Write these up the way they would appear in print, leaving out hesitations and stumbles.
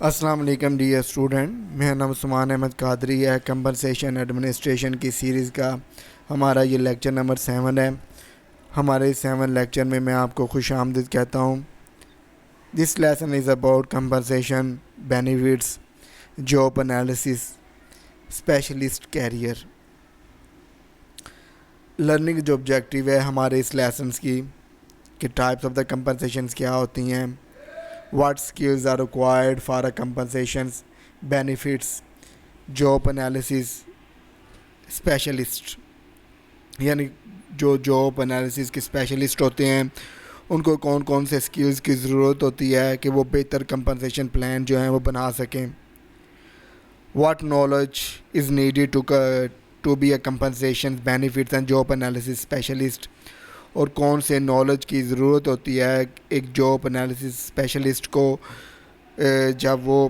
السلام علیکم dear student, میرا نام عثمان احمد قادری ہے۔ کمپنسیشن ایڈمنسٹریشن کی سیریز کا ہمارا یہ لیکچر نمبر 7 ہے۔ ہمارے 7 لیکچر میں آپ کو خوش آمدید کہتا ہوں۔ This lesson is about compensation benefits job analysis specialist career. Learning جو آبجیکٹیو ہے ہمارے اس لیسنس کی کہ ٹائپس آف دا کمپنسیشنز کیا ہوتی ہیں، what skills are required for a compensations benefits job analysis specialist، یعنی جو جاب انالیسس کے اسپیشلسٹ ہوتے ہیں ان کو کون کون سے اسکلز کی ضرورت ہوتی ہے کہ وہ بہتر کمپنسیشن پلان جو ہیں وہ بنا سکیں۔ what knowledge is needed to be a compensation benefits and job analysis specialist، اور کون سے نالج کی ضرورت ہوتی ہے ایک جاب انالیسس اسپیشلسٹ کو جب وہ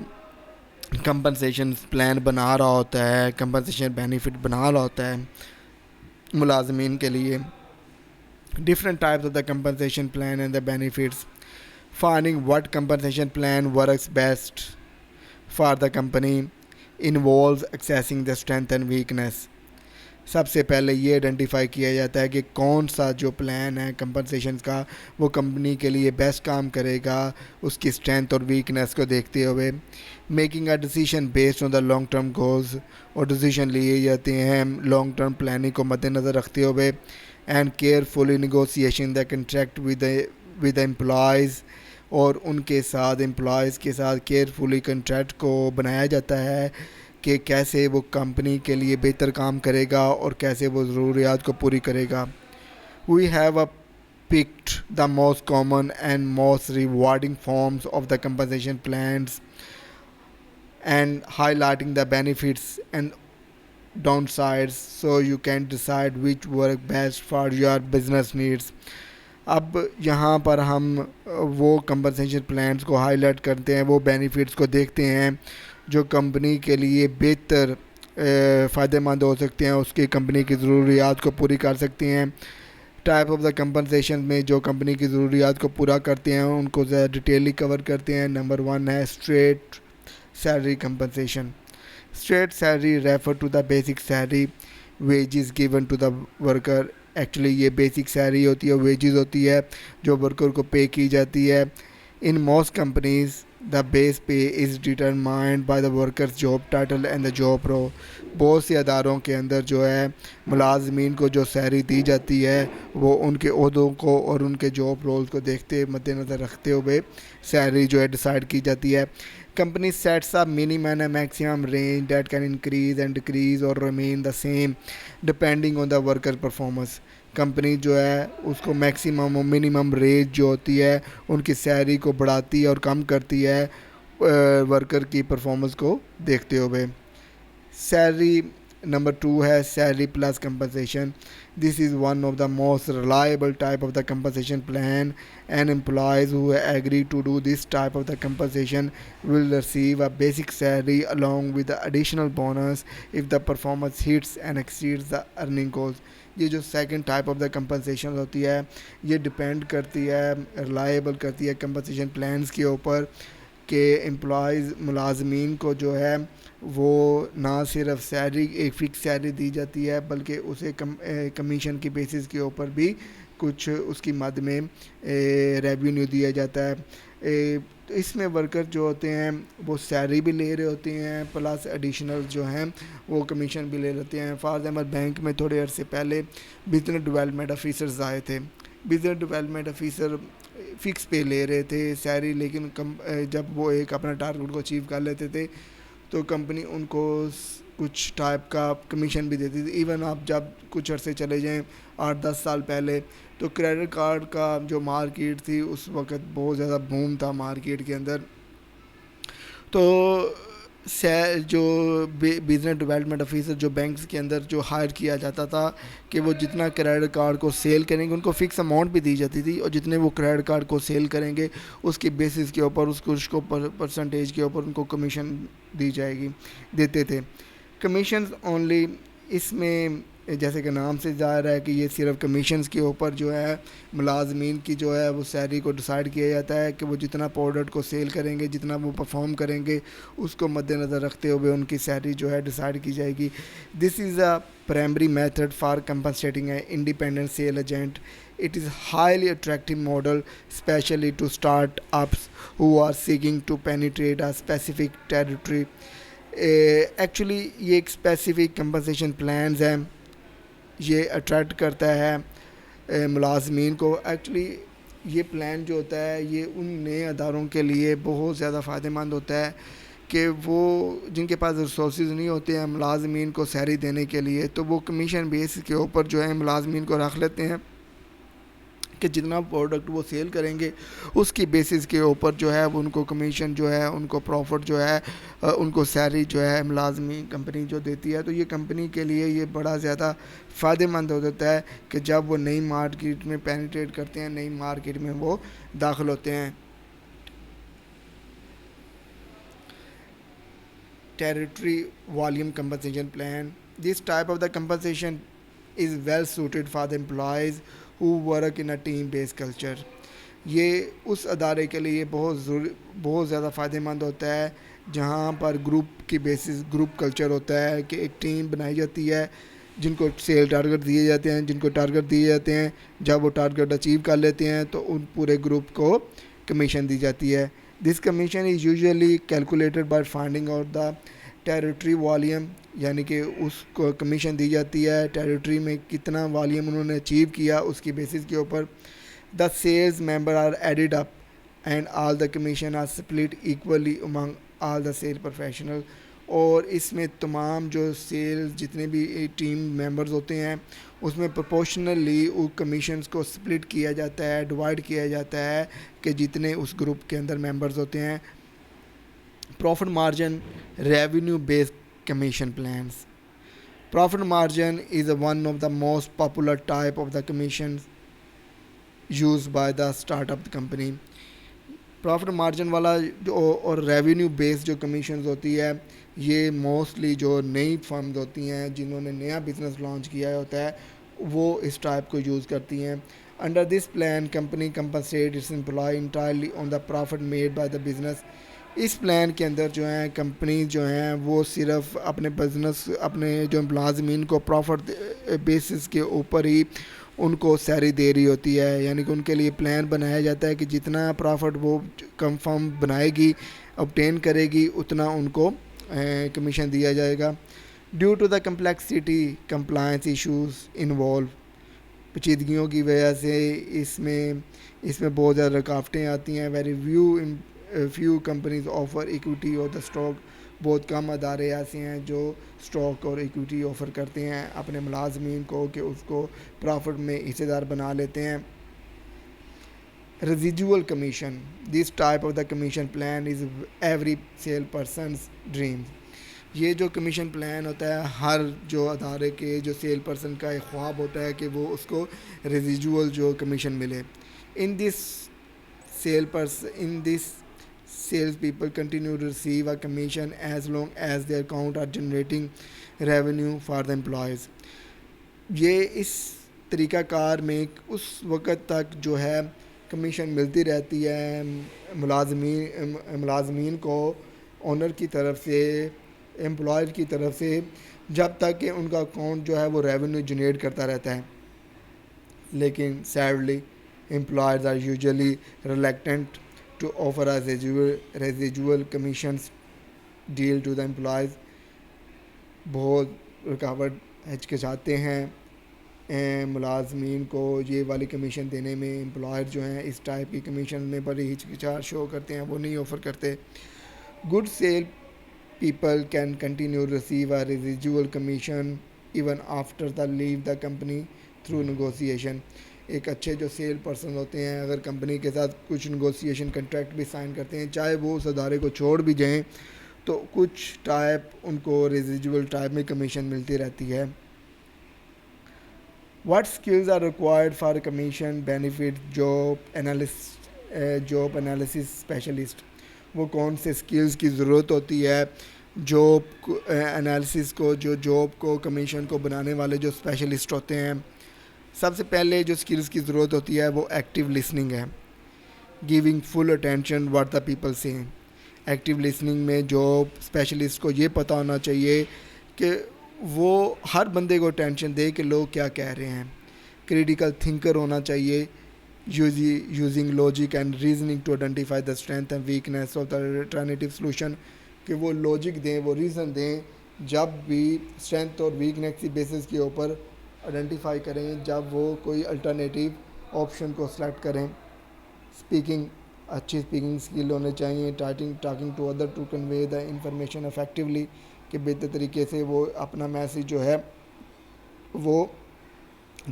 کمپنسیشن پلان بنا رہا ہوتا ہے، کمپنسیشن بینیفٹ بنا رہا ہوتا ہے ملازمین کے لیے۔ Different types of the compensation plan and the benefits, finding what compensation plan works best for the company involves assessing the strength and weakness۔ سب سے پہلے یہ آئیڈینٹیفائی کیا جاتا ہے کہ کون سا جو پلان ہے کمپنسیشن کا وہ کمپنی کے لیے بیسٹ کام کرے گا، اس کی اسٹرینتھ اور ویکنیس کو دیکھتے ہوئے۔ Making a decision based on the long term goals, اور ڈیسیژن لیے جاتے ہیں لانگ ٹرم پلاننگ کو مد نظر رکھتے ہوئے۔ And carefully negotiation the contract with employees, اور ان کے ساتھ امپلائز کے ساتھ کیئرفلی کنٹریکٹ کو بنایا جاتا ہے کہ کیسے وہ کمپنی کے لیے بہتر کام کرے گا اور کیسے وہ ضروریات کو پوری کرے گا۔ We have picked the most common and most rewarding forms of the compensation plans and highlighting the benefits and downsides so you can decide which work best for your business needs۔ اب یہاں پر ہم وہ compensation plans کو high light کرتے ہیں، وہ benefits کو دیکھتے ہیں جو کمپنی کے لیے بہتر فائدہ مند ہو سکتے ہیں، اس کی کمپنی کی ضروریات کو پوری کر سکتے ہیں۔ ٹائپ آف دا کمپنسیشن میں جو کمپنی کی ضروریات کو پورا کرتے ہیں ان کو زیادہ ڈیٹیلی کور کرتے ہیں۔ نمبر 1 ہے straight salary compensation. Straight salary refer to the basic salary wages given to the worker. Actually یہ بیسک سیلری ہوتی ہے، ویجز ہوتی ہے جو ورکر کو پے کی جاتی ہے۔ In most companies the base pay is determined by the worker's job title and the job role۔ بہت سے اداروں کے اندر جو ہے ملازمین کو جو سیلری دی جاتی ہے وہ ان کے عہدوں کو اور ان کے جاب رولز کو دیکھتے مد نظر رکھتے ہوئے سیلری جو ہے ڈیسائیڈ کی جاتی ہے۔ Company sets up minimum and maximum range that can increase and decrease اور remain the same depending on the worker performance. Company جو ہے اس کو میکسیمم اور منیمم ریٹ جو ہوتی ہے ان کی سیلری کو بڑھاتی ہے اور کم کرتی ہے ورکر کی پرفارمنس کو دیکھتے ہوئے۔ سیلری نمبر 2 ہے salary plus compensation. This is one of the most reliable type of the compensation plan and employees who agree to do this type of the compensation will receive a basic salary along with the additional bonus if the performance hits and exceeds the earning goals۔ یہ جو second type of the compensation ہوتی ہے یہ depend کرتی ہے، reliable کرتی ہے compensation plans کے اوپر کہ امپلائز ملازمین کو جو ہے وہ نہ صرف سیلری ایک فکس سیلری دی جاتی ہے بلکہ اسے کمیشن کی بیسس کے اوپر بھی کچھ اس کی مد میں ریونیو دیا جاتا ہے۔ اس میں ورکر جو ہوتے ہیں وہ سیلری بھی لے رہے ہوتے ہیں پلس ایڈیشنل جو ہیں وہ کمیشن بھی لے لیتے ہیں۔ فار ایگزامپل بینک میں تھوڑے عرصے پہلے بزنس ڈیولپمنٹ آفیسرز آئے تھے۔ بزنس ڈیولپمنٹ آفیسر فکس پے لے رہے تھے سیلری، لیکن جب وہ ایک اپنا ٹارگیٹ کو اچیو کر لیتے تھے تو کمپنی ان کو کچھ ٹائپ کا کمیشن بھی دیتی تھی۔ ایون آپ جب کچھ عرصے چلے جائیں 8-10 سال پہلے تو کریڈٹ کارڈ کا جو مارکیٹ تھی اس وقت بہت زیادہ بوم تھا مارکیٹ کے اندر، تو جو بزنس ڈیولپمنٹ آفیسر جو بینکس کے اندر جو ہائر کیا جاتا تھا کہ وہ جتنا کریڈٹ کارڈ کو سیل کریں گے ان کو فکس اماؤنٹ بھی دی جاتی تھی، اور جتنے وہ کریڈٹ کارڈ کو سیل کریں گے اس کی بیسس کے اوپر اس کو پرسنٹیج کے اوپر ان کو کمیشن دی جائے گی دیتے تھے۔ کمیشنز اونلی اس میں جیسے کہ نام سے ظاہر ہے کہ یہ صرف کمیشنز کے اوپر جو ہے ملازمین کی جو ہے وہ سیلری کو ڈیسائیڈ کیا جاتا ہے کہ وہ جتنا پروڈکٹ کو سیل کریں گے, جتنا وہ پرفارم کریں گے, اس کو مد نظر رکھتے ہوئے ان کی سیلری جو ہے ڈیسائیڈ کی جائے گی. This is a primary method for compensating a independent sale agent. It is highly attractive model, especially to start-ups who are seeking to penetrate a specific territory. Actually یہ ایک اسپیسیفک کمپنسیشن پلانز ہیں, یہ attract کرتا ہے ملازمین کو. Actually یہ plan جو ہوتا ہے یہ ان نئے اداروں کے لیے بہت زیادہ فائدہ مند ہوتا ہے کہ وہ جن کے پاس ریسورسز نہیں ہوتے ہیں ملازمین کو سیلری دینے کے لیے, تو وہ کمیشن بیس کے اوپر جو ہے ملازمین کو رکھ لیتے ہیں کہ جتنا پروڈکٹ وہ سیل کریں گے اس کی بیسس کے اوپر جو ہے ان کو کمیشن جو ہے, ان کو پروفٹ جو ہے, ان کو سیلری جو ہے ملازمی کمپنی جو دیتی ہے. تو یہ کمپنی کے لیے یہ بڑا زیادہ فائدہ مند ہو جاتا ہے کہ جب وہ نئی مارکیٹ میں پینیٹریٹ کرتے ہیں, نئی مارکیٹ میں وہ داخل ہوتے ہیں. Territory volume compensation plan. This type of the compensation is well suited for the employees who work in a team based culture. یہ اس ادارے کے لیے بہت زیادہ فائدہ مند ہوتا ہے جہاں پر گروپ کی بیسس گروپ کلچر ہوتا ہے کہ ایک ٹیم بنائی جاتی ہے جن کو سیل ٹارگٹ دیے جاتے ہیں, جن کو ٹارگٹ دیے جاتے ہیں. جب وہ ٹارگٹ اچیو کر لیتے ہیں تو ان پورے گروپ کو کمیشن دی جاتی ہے. This commission is usually calculated by finding out the territory volume, یعنی کہ اس کو کمیشن دی جاتی ہے ٹیریٹری میں کتنا والیوم انہوں نے اچیو کیا اس کی بیسس کے اوپر. The sales member are added up and all the commission are split equally among all the sale professional. اور اس میں تمام جو سیلز جتنے بھی ٹیم ممبرز ہوتے ہیں اس میں پروپورشنلی وہ کمیشنز کو سپلٹ کیا جاتا ہے, ڈیوائڈ کیا جاتا ہے کہ جتنے اس گروپ کے اندر ممبرز ہوتے ہیں. Profit margin revenue based commission plans. Profit margin is one of the most popular type of the commissions used by the startup company. Profit margin والا جو اور ریونیو بیس جو کمیشنز ہوتی ہے یہ موسٹلی جو نئی فرمز ہوتی ہیں جنہوں نے نیا بزنس لانچ کیا ہوتا ہے وہ اس ٹائپ کو یوز کرتی ہیں. Under this plan, company compensates its employee entirely on the profit made by the business. اس پلان کے اندر جو ہیں کمپنی جو ہیں وہ صرف اپنے بزنس اپنے جو ملازمین کو پروفٹ بیسس کے اوپر ہی ان کو سیلری دے رہی ہوتی ہے. یعنی کہ ان کے لیے پلان بنایا جاتا ہے کہ جتنا پروفٹ وہ کنفرم بنائے گی obtain کرے گی اتنا ان کو کمیشن دیا جائے گا. Due to the complexity compliance issues involve, پیچیدگیوں کی وجہ سے اس میں بہت زیادہ رکاوٹیں آتی ہیں. Very few companies offer equity or the stock. بہت کم ادارے ایسے ہیں جو اسٹاک اور ایکویٹی آفر کرتے ہیں اپنے ملازمین کو کہ اس کو پرافٹ میں حصے دار بنا لیتے ہیں. Residual commission. This type of the commission plan is every salesperson's dream. یہ جو کمیشن پلان ہوتا ہے ہر جو ادارے کے جو سیل پرسن کا ایک خواب ہوتا ہے کہ وہ اس کو ریزیڈول جو کمیشن ملے. ان دس sales people continue to receive a commission as long as their account are generating revenue for the employees. یہ اس طریقہ کار میں اس وقت تک جو ہے کمیشن ملتی رہتی ہے ملازمین کو اونر کی طرف سے, امپلائر کی طرف سے, جب تک کہ ان کا اکاؤنٹ جو ہے وہ ریونیو جنریٹ کرتا رہتا ہے. لیکن sadly employers are usually reluctant to offer a residual commissions deal to the employees. بہت رکاوٹ ہچکچاتے ہیں ملازمین کو یہ والی کمیشن دینے میں. امپلائر جو ہیں اس ٹائپ کی کمیشن میں بڑی ہچکچاہٹ شو کرتے ہیں, وہ نہیں آفر کرتے. Good sales people can continue receive a residual commission even after the leave the company through negotiation. ایک اچھے جو سیل پرسن ہوتے ہیں اگر کمپنی کے ساتھ کچھ نیگوسیشن کنٹریکٹ بھی سائن کرتے ہیں, چاہے وہ اس ادارے کو چھوڑ بھی جائیں تو کچھ ٹائپ ان کو ریزیڈول ٹائپ میں کمیشن ملتی رہتی ہے. What skills are required for commission benefit job analysis specialist. وہ کون سے اسکلز کی ضرورت ہوتی ہے جاب انالیسس کو جو جاب کو کمیشن کو بنانے والے جو اسپیشلسٹ ہوتے ہیں، سب سے پہلے جو اسکلز کی ضرورت ہوتی ہے وہ ایکٹیو لسننگ ہے. Giving full attention what the people سے. ایکٹیو لسننگ میں جاب اسپیشلسٹ کو یہ پتہ ہونا چاہیے کہ وہ ہر بندے کو اٹینشن دے کہ لوگ کیا کہہ رہے ہیں. کریٹیکل تھنکر ہونا چاہیے. Using logic and reasoning to identify the strength and weakness of the alternative solution. کہ وہ لاجک دیں، وہ ریزن دیں جب بھی اسٹرینتھ اور ویکنیس کی بیسس کے اوپر آئیڈینٹیفائی کریں جب وہ کوئی الٹرنیٹیو آپشن کو سلیکٹ کریں. اسپیکنگ، اچھی اسپیکنگ اسکل ہونے چاہیے. Talking to other to convey the information effectively. کہ بہتر طریقے سے وہ اپنا میسیج جو ہے وہ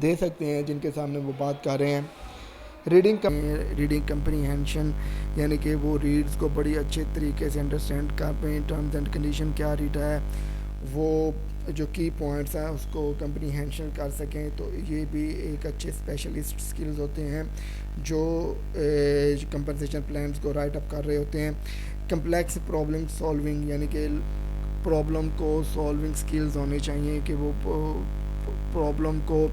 دے سکتے ہیں جن کے سامنے وہ بات کر رہے ہیں. ریڈنگ کمپریہنشن، یعنی کہ وہ ریڈز کو بڑی اچھے طریقے سے انڈرسٹینڈ کر پائیں. ٹرمز اینڈ کنڈیشن کیا ریڈا ہے، وہ جو کی پوائنٹس ہیں اس کو کمپریہنشن کر سکیں. تو یہ بھی ایک اچھے اسپیشلسٹ اسکلز ہوتے ہیں جو کمپنسیشن پلانس کو رائٹ اپ کر رہے ہوتے ہیں. کمپلیکس پرابلم سالونگ، یعنی کہ پرابلم کو سالونگ اسکلز ہونے چاہیے کہ وہ پرابلم کو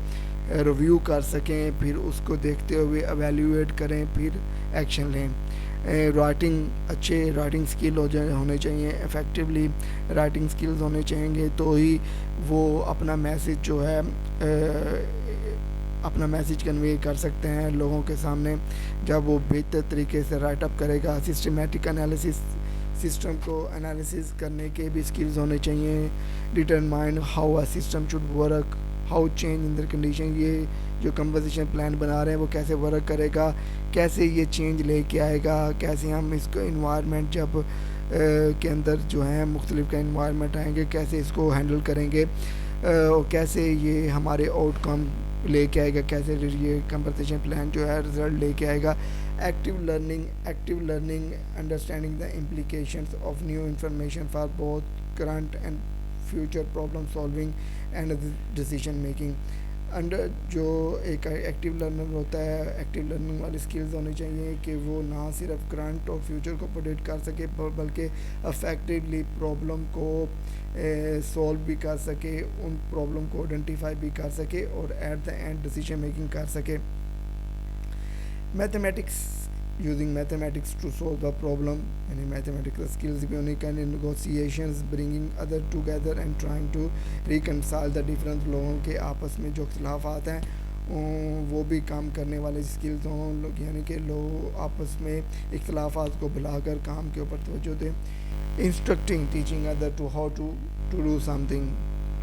ریویو کر سکیں، پھر اس کو دیکھتے ہوئے ایویلیویٹ کریں، پھر ایکشن لیں. رائٹنگ، اچھے رائٹنگ اسکل ہونے چاہیے. افیکٹولی رائٹنگ اسکلز ہونے چاہییں گے تو ہی وہ اپنا میسیج جو ہے اپنا میسیج کنوے کر سکتے ہیں لوگوں کے سامنے. جب وہ بہتر طریقے سے رائٹ اپ کرے گا. سسٹمیٹک انالیسس، سسٹم کو انالیسس کرنے کے بھی اسکلز ہونے چاہیے. Determine how a system should work, how change in the condition. یہ جو کمپوزیشن پلان بنا رہے ہیں وہ کیسے ورک کرے گا، کیسے یہ چینج لے کے آئے گا، کیسے ہم اس کو انوائرمنٹ جب کے اندر جو ہیں مختلف کا انوائرمنٹ آئیں گے کیسے اس کو ہینڈل کریں گے، اور کیسے یہ ہمارے آؤٹ کم لے کے آئے گا، کیسے یہ کمپوزیشن پلان جو ہے رزلٹ لے کے آئے گا. Active learning understanding the implications of new information for both current and future problem solving and decision making. جو ایک ایکٹیو لرنر ہوتا ہے، ایکٹیو لرننگ والی اسکلز ہونی چاہیے کہ وہ نہ صرف کرنٹ اور فیوچر کو پریڈکٹ کر سکے بلکہ افیکٹولی پرابلم کو سولو بھی کر سکے، ان پرابلم کو آئیڈینٹیفائی بھی کر سکے اور at the end decision making کر سکے. Mathematics, using mathematics to solve the problem, یعنی میتھمیٹکل اسکلز بھی ہونی چاہیے. Negotiations, bringing other together and trying to reconcile the difference. لوگوں کے آپس میں جو اختلافات ہیں وہ بھی کام کرنے والے اسکلز ہوں، یعنی کہ لوگ آپس میں اختلافات کو بلا کر کام کے اوپر توجہ دیں. Instructing, teaching other to how to do something.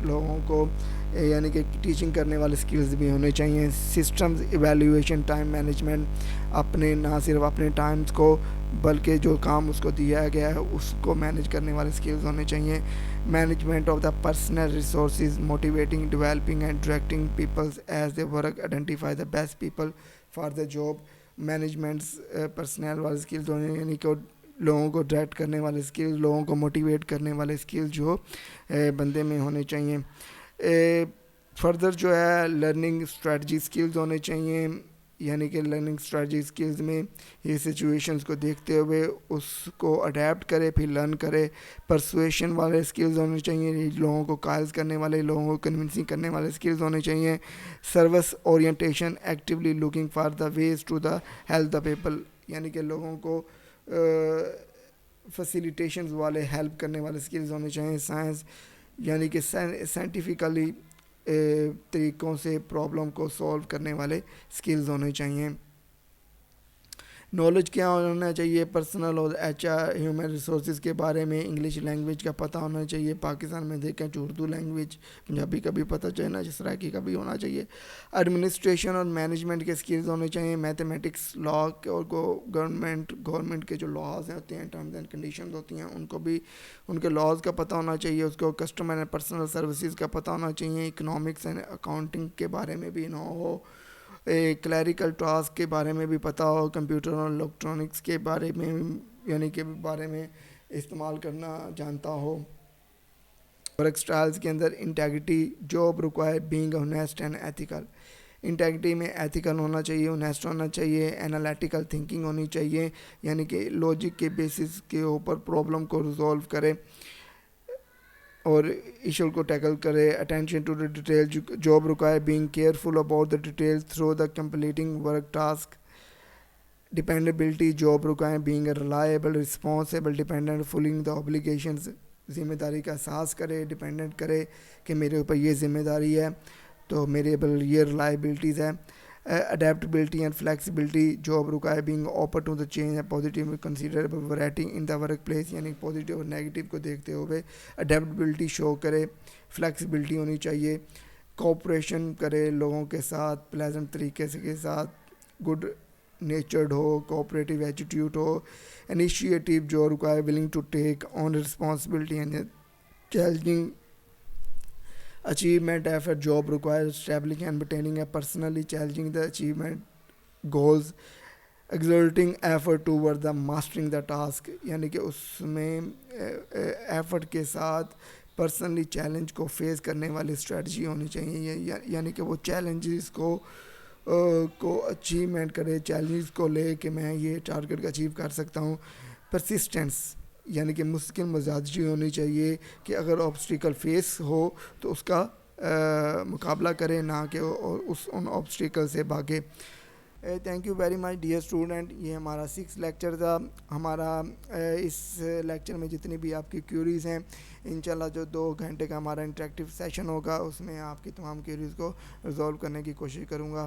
لوگوں کو یعنی کہ ٹیچنگ کرنے والے اسکلز بھی ہونے چاہیے. سسٹمز ایویلیویشن، ٹائم مینجمنٹ، اپنے نہ صرف اپنے ٹائمز کو بلکہ جو کام اس کو دیا گیا ہے اس کو مینیج کرنے والے اسکلز ہونے چاہیے. Management of the personnel resources, motivating, developing and directing peoples as they work, identify the best people for the job. Managements personnel والے اسکلز ہونے، یعنی کہ لوگوں کو ڈائریکٹ کرنے والے اسکلز، لوگوں کو موٹیویٹ کرنے والے اسکلز جو بندے میں ہونے چاہیے. فردر جو ہے لرننگ اسٹریٹجی اسکلز ہونے چاہیے، یعنی کہ لرننگ اسٹریٹجی اسکلز میں یہ سچویشنز کو دیکھتے ہوئے اس کو اڈیپٹ کرے پھر لرن کرے. پرسویشن والے اسکلز ہونے چاہیے، لوگوں کو قائل کرنے والے، لوگوں کو کنونسنگ کرنے والے اسکلز ہونے چاہیے. Service orientation, actually looking for the ways to the help the people, یعنی کہ لوگوں کو فیسیلیٹیشنز والے ہیلپ کرنے والے اسکلز ہونے چاہیے. سائنس، یعنی کہ سائنٹیفکلی طریقوں سے پرابلم کو سولو کرنے والے اسکلز ہونے چاہیے. نالج کیا ہونا چاہیے؟ پرسنل اور ایچ آر، ہیومن ریسورسز کے بارے میں انگلش لینگویج کا پتہ ہونا چاہیے. پاکستان میں دیکھیں تو اردو لینگویج، پنجابی کا بھی پتہ چاہیے، جس طرح کی کا بھی ہونا چاہیے. ایڈمنسٹریشن اور مینجمنٹ کے اسکلز ہونے چاہیے. میتھمیٹکس، لا اور گورنمنٹ کے جو لاز ہوتے ہیں، ٹرمز اینڈ کنڈیشنز ہوتی ہیں، ان کو بھی ان کے لاز کا پتہ ہونا چاہیے. اس کو کسٹمر اینڈ پرسنل سروسز کا پتہ ہونا چاہیے. اکنامکس اینڈ اکاؤنٹنگ کے بارے میں بھی نہ ہو. کلیریکل ٹاسک کے بارے میں بھی پتہ ہو. کمپیوٹر اور الیکٹرانکس کے بارے میں، یعنی کہ بارے میں استعمال کرنا جانتا ہو. ورک اسٹائلز کے اندر integrity, job require being honest and ethical. Integrity میں ایتھیکل ہونا چاہیے، آنیسٹ ہونا چاہیے. انالیٹیکل تھنکنگ ہونی چاہیے، یعنی کہ لاجک کے بیسس کے اوپر پرابلم کو ریزولو کرے. اور ایشو کو ٹیکل کرے. Attention to the detail, job require being careful about the detail through the completing work task. Dependability, job require being a reliable responsible dependent fulfilling the obligations. ذمہ داری کا احساس کرے, ڈیپینڈنٹ کرے کہ میرے اوپر یہ ذمہ داری ہے تو میرے اوپر یہ ریلائبلٹیز ہے. Adaptability and flexibility, job require being open to the change and positive considerable variety in the workplace, یعنی پازیٹیو اور نیگیٹو کو دیکھتے ہوئے اڈیپٹیبلٹی شو کرے, فلیکسیبلٹی ہونی چاہیے, کوآپریشن کرے لوگوں کے ساتھ پلیزنٹ طریقے سے کے ساتھ, گڈ نیچرڈ ہو, کوآپریٹیو ایٹیٹیوڈ ہو, انیشیٹیو جو require willing to take on responsibility and challenging achievement effort. Job requires establishing and maintaining a personally challenging the achievement goals, exerting effort toward the mastering the task, یعنی کہ اس میں effort کے ساتھ personally challenge کو face کرنے والی strategy ہونی چاہیے, یعنی کہ وہ چیلنجز کو اچیومنٹ کرے, چیلنجز کو لے کہ میں یہ ٹارگیٹ اچیو کر سکتا ہوں. پرسسٹنس, یعنی کہ مستقل مزاجی ہونی چاہیے کہ اگر آبسٹیکل فیس ہو تو اس کا مقابلہ کرے, نہ کہ ان آبسٹیکل سے بھاگے. Thank you very much dear student. یہ ہمارا 6 لیکچر تھا. ہمارا اس لیکچر میں جتنی بھی آپ کی کیوریز ہیں, انشاءاللہ جو 2 گھنٹے کا ہمارا انٹریکٹیو سیشن ہوگا اس میں آپ کی تمام کیوریز کو ریزالو کرنے کی کوشش کروں گا.